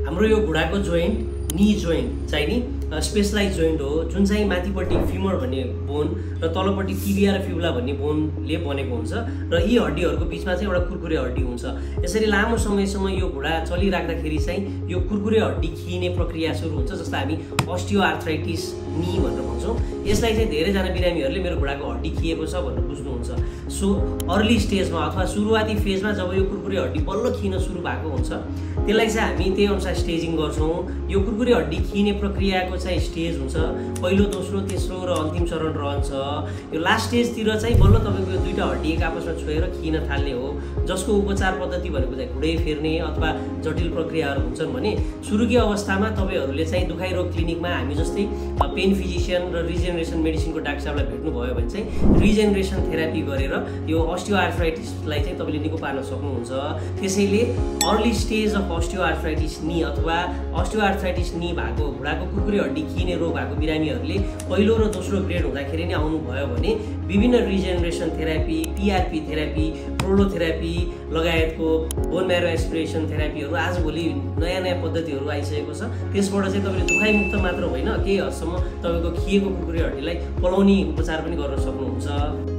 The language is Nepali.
हाम्रो यो घुँडाको जोइन्ट नी जोइन्ट चाहिँ नि स्पेशलाइज जोइन्ट हो, जुन चाहिँ माथिपट्टि फिमर भन्ने बोन र तलपट्टि टिबिया र फिबुला भन्ने बोनले बनेको हुन्छ र यी हड्डीहरूको बिचमा चाहिँ एउटा कुरकुरे हड्डी हुन्छ। यसरी लामो समयसम्म यो घुँडा चलिराख्दाखेरि चाहिँ यो कुरकुरे हड्डी खिने प्रक्रिया सुरु हुन्छ, जसलाई हामी अस्टियोआर्थराइटिस नी भनेर भन्छौँ। यसलाई चाहिँ धेरैजना बिरामीहरूले मेरो घुँडाको हड्डी खिएको छ भनेर बुझ्नुहुन्छ। सो अर्ली स्टेजमा अथवा सुरुवाती फेजमा जब यो कुरकुरे हड्डी बल्ल खिन सुरु भएको हुन्छ, त्यसलाई चाहिँ हामी त्यही अनुसार स्टेजिङ गर्छौँ। यो कुरकुरे हड्डी खिने प्रक्रियाको चाहिँ स्टेज हुन्छ, पहिलो, दोस्रो, तेस्रो र अन्तिम चरण रहन्छ। यो लास्ट स्टेजतिर चाहिँ बल्ल तपाईँको यो दुईवटा हड्डी एक आपसमा छोएर खिन थाल्ने हो, जसको उपचार पद्धति भनेको चाहिँ घुँडै फेर्ने अथवा जटिल प्रक्रियाहरू हुन्छन् भने सुरुकी अवस्थामा तपाईँहरूले चाहिँ दुखाइ रोग क्लिनिकमा हामी जस्तै पेन फिजिसियन र रिजेनरेसन मेडिसिनको डाक्टर साहबलाई भेट्नुभयो भने चाहिँ रिजेनरेसन थेरापी गरेर यो अस्टियोआर्थराइटिसलाई चाहिँ तपाईँले निको पार्न सक्नुहुन्छ। त्यसैले अर्ली स्टेज अफ अस्टियोआर्थराइटिस नी अथवा अस्टियोआर्थराइटिस नी भएको घुँडाको कुरकुरे हड्डी खिने रोग भएको बिरामीहरूले पहिलो र दोस्रो ग्रेड हुँदाखेरि नै आउनुभयो भने विभिन्न regeneration therapy, PRP therapy, prolotherapy लगायतको बोन म्यारो एस्पिरेसन थेरापीहरू आजभोलि नयाँ नयाँ पद्धतिहरू आइसकेको छ। त्यसबाट चाहिँ तपाईँले दुखाइमुक्त मात्र होइन, केही हदसम्म तपाईँको खिएको कुरकुरे हड्डीलाई पलाउने उपचार पनि गर्न सक्नुहुन्छ।